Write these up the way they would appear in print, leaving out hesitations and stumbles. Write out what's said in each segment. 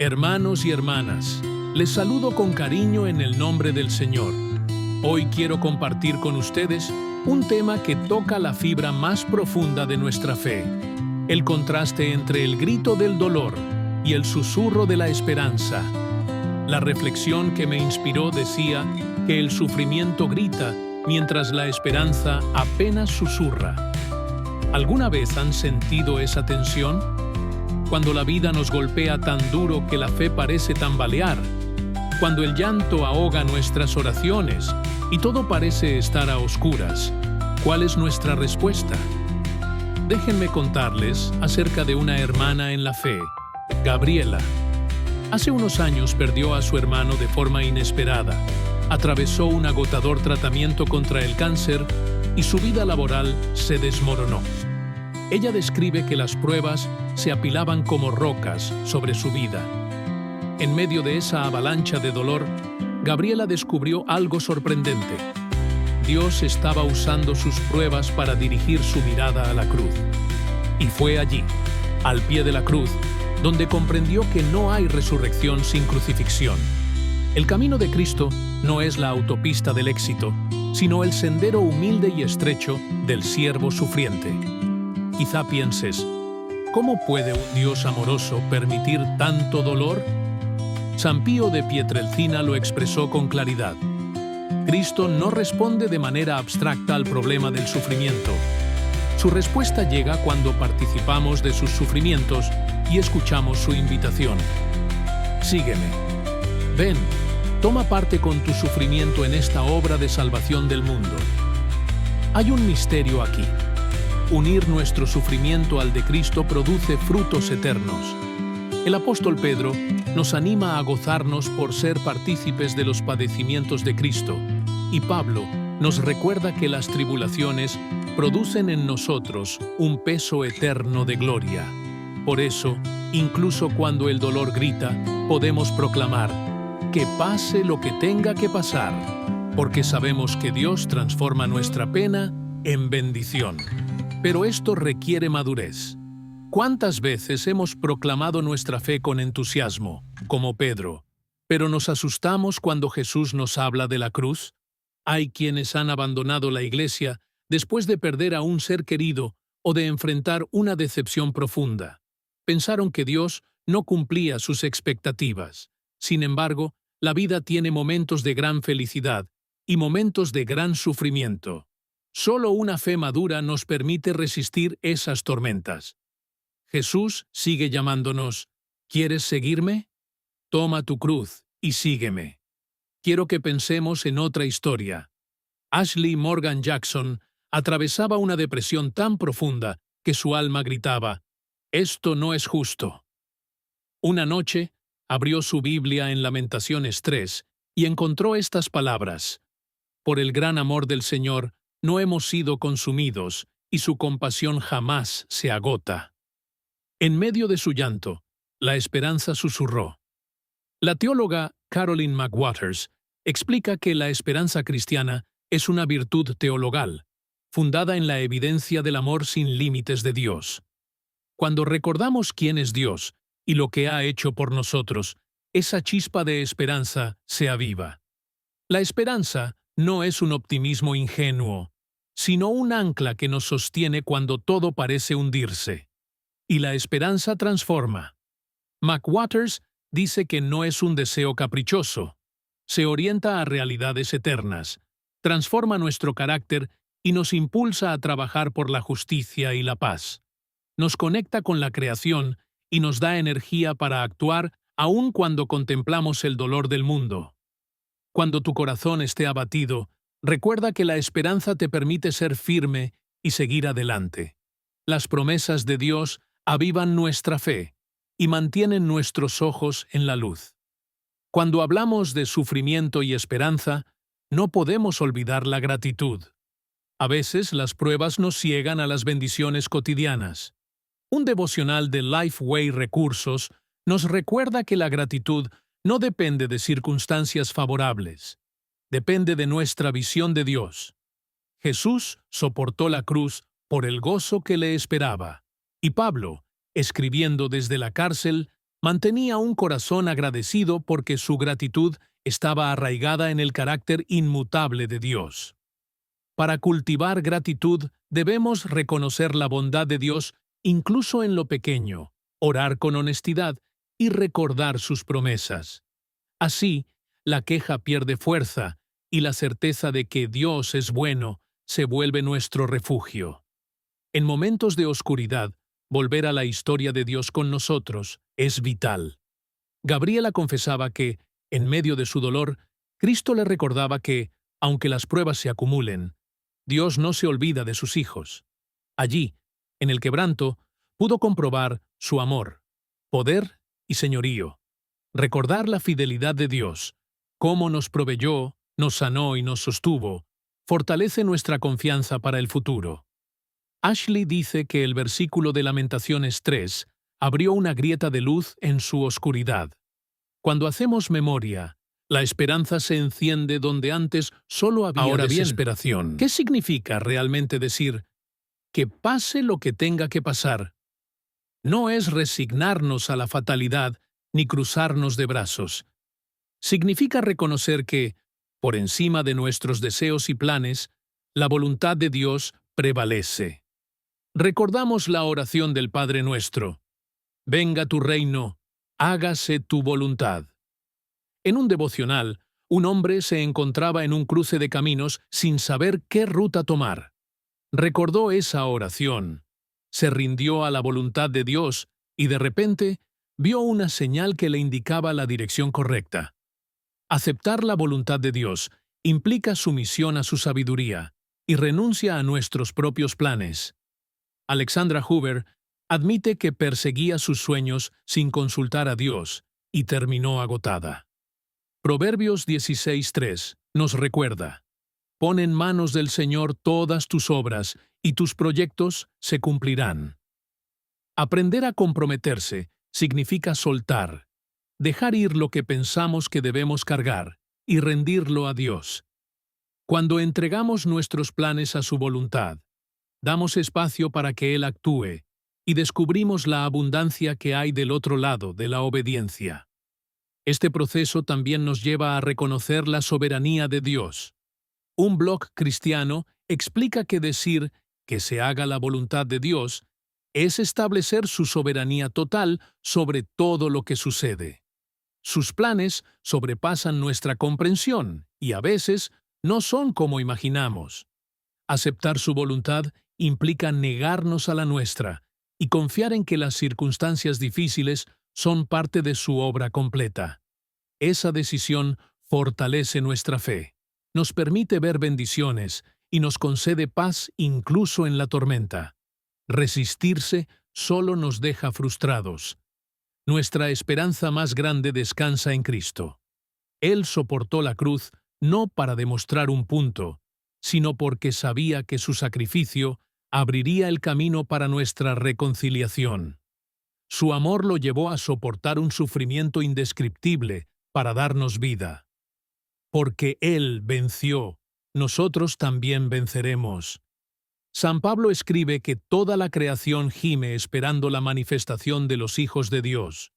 Hermanos y hermanas, les saludo con cariño en el nombre del Señor. Hoy quiero compartir con ustedes un tema que toca la fibra más profunda de nuestra fe, el contraste entre el grito del dolor y el susurro de la esperanza. La reflexión que me inspiró decía que el sufrimiento grita mientras la esperanza apenas susurra. ¿Alguna vez han sentido esa tensión? Cuando la vida nos golpea tan duro que la fe parece tambalear, cuando el llanto ahoga nuestras oraciones y todo parece estar a oscuras, ¿cuál es nuestra respuesta? Déjenme contarles acerca de una hermana en la fe, Gabriela. Hace unos años perdió a su hermano de forma inesperada, atravesó un agotador tratamiento contra el cáncer y su vida laboral se desmoronó. Ella describe que las pruebas se apilaban como rocas sobre su vida. En medio de esa avalancha de dolor, Gabriela descubrió algo sorprendente. Dios estaba usando sus pruebas para dirigir su mirada a la cruz. Y fue allí, al pie de la cruz, donde comprendió que no hay resurrección sin crucifixión. El camino de Cristo no es la autopista del éxito, sino el sendero humilde y estrecho del siervo sufriente. Quizá pienses, ¿cómo puede un Dios amoroso permitir tanto dolor? San Pío de Pietrelcina lo expresó con claridad. Cristo no responde de manera abstracta al problema del sufrimiento. Su respuesta llega cuando participamos de sus sufrimientos y escuchamos su invitación. Sígueme. Ven, toma parte con tu sufrimiento en esta obra de salvación del mundo. Hay un misterio aquí. Unir nuestro sufrimiento al de Cristo produce frutos eternos. El apóstol Pedro nos anima a gozarnos por ser partícipes de los padecimientos de Cristo, y Pablo nos recuerda que las tribulaciones producen en nosotros un peso eterno de gloria. Por eso, incluso cuando el dolor grita, podemos proclamar: que pase lo que tenga que pasar, porque sabemos que Dios transforma nuestra pena en bendición. Pero esto requiere madurez. ¿Cuántas veces hemos proclamado nuestra fe con entusiasmo, como Pedro, pero nos asustamos cuando Jesús nos habla de la cruz? Hay quienes han abandonado la iglesia después de perder a un ser querido o de enfrentar una decepción profunda. Pensaron que Dios no cumplía sus expectativas. Sin embargo, la vida tiene momentos de gran felicidad y momentos de gran sufrimiento. Solo una fe madura nos permite resistir esas tormentas. Jesús sigue llamándonos: ¿quieres seguirme? Toma tu cruz y sígueme. Quiero que pensemos en otra historia. Ashley Morgan Jackson atravesaba una depresión tan profunda que su alma gritaba: «Esto no es justo». Una noche, abrió su Biblia en Lamentaciones 3 y encontró estas palabras: «Por el gran amor del Señor no hemos sido consumidos, y su compasión jamás se agota». En medio de su llanto, la esperanza susurró. La teóloga Caroline McWatters explica que la esperanza cristiana es una virtud teologal, fundada en la evidencia del amor sin límites de Dios. Cuando recordamos quién es Dios y lo que ha hecho por nosotros, esa chispa de esperanza se aviva. La esperanza no es un optimismo ingenuo, sino un ancla que nos sostiene cuando todo parece hundirse. Y la esperanza transforma. McWatters dice que no es un deseo caprichoso. Se orienta a realidades eternas, transforma nuestro carácter y nos impulsa a trabajar por la justicia y la paz. Nos conecta con la creación y nos da energía para actuar aun cuando contemplamos el dolor del mundo. Cuando tu corazón esté abatido, recuerda que la esperanza te permite ser firme y seguir adelante. Las promesas de Dios avivan nuestra fe y mantienen nuestros ojos en la luz. Cuando hablamos de sufrimiento y esperanza, no podemos olvidar la gratitud. A veces las pruebas nos ciegan a las bendiciones cotidianas. Un devocional de Lifeway Recursos nos recuerda que la gratitud no depende de circunstancias favorables. Depende de nuestra visión de Dios. Jesús soportó la cruz por el gozo que le esperaba. Y Pablo, escribiendo desde la cárcel, Mantenía un corazón agradecido porque su gratitud estaba arraigada en el carácter inmutable de Dios. Para cultivar gratitud, debemos reconocer la bondad de Dios incluso en lo pequeño, orar con honestidad y recordar sus promesas. Así, la queja pierde fuerza y la certeza de que Dios es bueno se vuelve nuestro refugio. En momentos de oscuridad, volver a la historia de Dios con nosotros es vital. Gabriela confesaba que, en medio de su dolor, Cristo le recordaba que, aunque las pruebas se acumulen, Dios no se olvida de sus hijos. Allí, en el quebranto, pudo comprobar su amor, poder y señorío. Recordar la fidelidad de Dios, cómo nos proveyó, nos sanó y nos sostuvo, fortalece nuestra confianza para el futuro. Ashley dice que el versículo de Lamentaciones 3 abrió una grieta de luz en su oscuridad. Cuando hacemos memoria, la esperanza se enciende donde antes solo había desesperación. ¿Qué significa realmente decir que pase lo que tenga que pasar? No es resignarnos a la fatalidad ni cruzarnos de brazos. Significa reconocer que, por encima de nuestros deseos y planes, la voluntad de Dios prevalece. Recordamos la oración del Padre Nuestro: venga tu reino, hágase tu voluntad. En un devocional, un hombre se encontraba en un cruce de caminos sin saber qué ruta tomar. Recordó esa oración, se rindió a la voluntad de Dios y de repente vio una señal que le indicaba la dirección correcta. Aceptar la voluntad de Dios implica sumisión a su sabiduría y renuncia a nuestros propios planes. Alexandra Hoover admite que perseguía sus sueños sin consultar a Dios y terminó agotada. Proverbios 16:3 nos recuerda: pon en manos del Señor todas tus obras y tus proyectos se cumplirán. Aprender a comprometerse significa soltar, dejar ir lo que pensamos que debemos cargar y rendirlo a Dios. Cuando entregamos nuestros planes a su voluntad, damos espacio para que Él actúe y descubrimos la abundancia que hay del otro lado de la obediencia. Este proceso también nos lleva a reconocer la soberanía de Dios. Un blog cristiano explica que decir que se haga la voluntad de Dios es establecer su soberanía total sobre todo lo que sucede. Sus planes sobrepasan nuestra comprensión y a veces no son como imaginamos. Aceptar su voluntad implica negarnos a la nuestra y confiar en que las circunstancias difíciles son parte de su obra completa. Esa decisión fortalece nuestra fe, nos permite ver bendiciones y nos concede paz incluso en la tormenta. Resistirse solo nos deja frustrados. Nuestra esperanza más grande descansa en Cristo. Él soportó la cruz no para demostrar un punto, sino porque sabía que su sacrificio abriría el camino para nuestra reconciliación. Su amor lo llevó a soportar un sufrimiento indescriptible para darnos vida. Porque Él venció, nosotros también venceremos. San Pablo escribe que toda la creación gime esperando la manifestación de los hijos de Dios.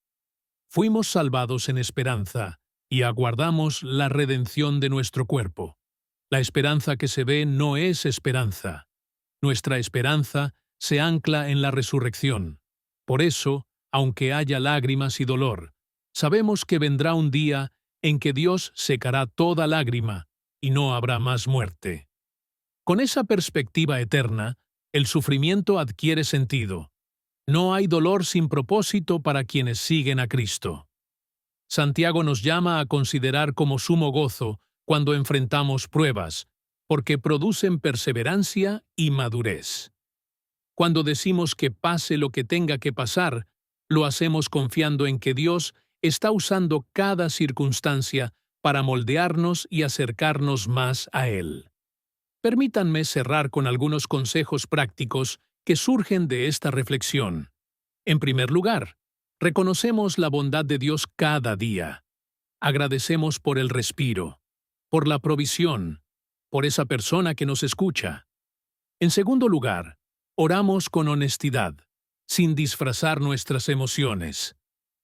Fuimos salvados en esperanza y aguardamos la redención de nuestro cuerpo. La esperanza que se ve no es esperanza. Nuestra esperanza se ancla en la resurrección. Por eso, aunque haya lágrimas y dolor, sabemos que vendrá un día en que Dios secará toda lágrima y no habrá más muerte. Con esa perspectiva eterna, el sufrimiento adquiere sentido. No hay dolor sin propósito para quienes siguen a Cristo. Santiago nos llama a considerar como sumo gozo cuando enfrentamos pruebas, porque producen perseverancia y madurez. Cuando decimos que pase lo que tenga que pasar, lo hacemos confiando en que Dios está usando cada circunstancia para moldearnos y acercarnos más a Él. Permítanme cerrar con algunos consejos prácticos que surgen de esta reflexión. En primer lugar, reconocemos la bondad de Dios cada día. Agradecemos por el respiro, por la provisión, por esa persona que nos escucha. En segundo lugar, oramos con honestidad, sin disfrazar nuestras emociones.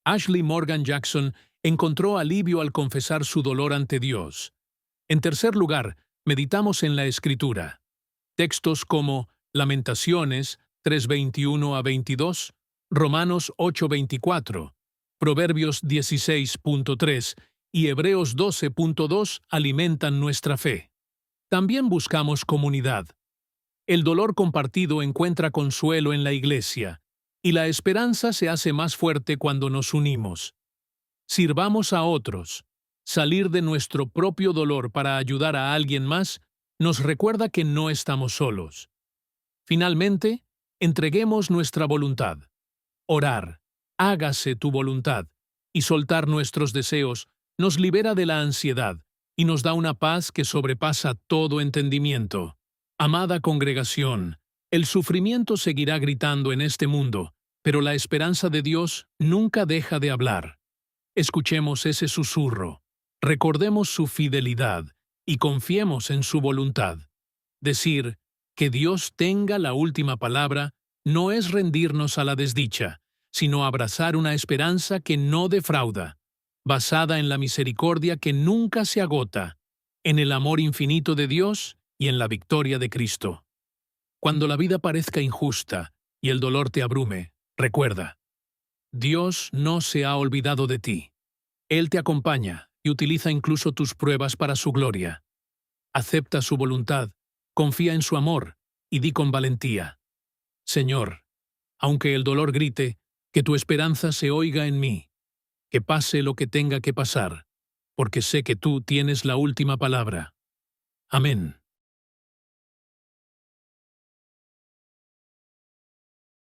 Ashley Morgan Jackson encontró alivio al confesar su dolor ante Dios. En tercer lugar, meditamos en la Escritura. Textos como Lamentaciones 3:21 a 22, Romanos 8:24, Proverbios 16:3 y Hebreos 12:2 alimentan nuestra fe. También buscamos comunidad. El dolor compartido encuentra consuelo en la iglesia, y la esperanza se hace más fuerte cuando nos unimos. Sirvamos a otros. Salir de nuestro propio dolor para ayudar a alguien más nos recuerda que no estamos solos. Finalmente, entreguemos nuestra voluntad. Orar, hágase tu voluntad, y soltar nuestros deseos nos libera de la ansiedad y nos da una paz que sobrepasa todo entendimiento. Amada congregación, el sufrimiento seguirá gritando en este mundo, pero la esperanza de Dios nunca deja de hablar. Escuchemos ese susurro, recordemos su fidelidad y confiemos en su voluntad. Decir que Dios tenga la última palabra no es rendirnos a la desdicha, sino abrazar una esperanza que no defrauda, basada en la misericordia que nunca se agota, en el amor infinito de Dios y en la victoria de Cristo. Cuando la vida parezca injusta y el dolor te abrume, recuerda, Dios no se ha olvidado de ti. Él te acompaña y utiliza incluso tus pruebas para su gloria. Acepta su voluntad, confía en su amor y di con valentía: Señor, aunque el dolor grite, que tu esperanza se oiga en mí, que pase lo que tenga que pasar, porque sé que tú tienes la última palabra. Amén.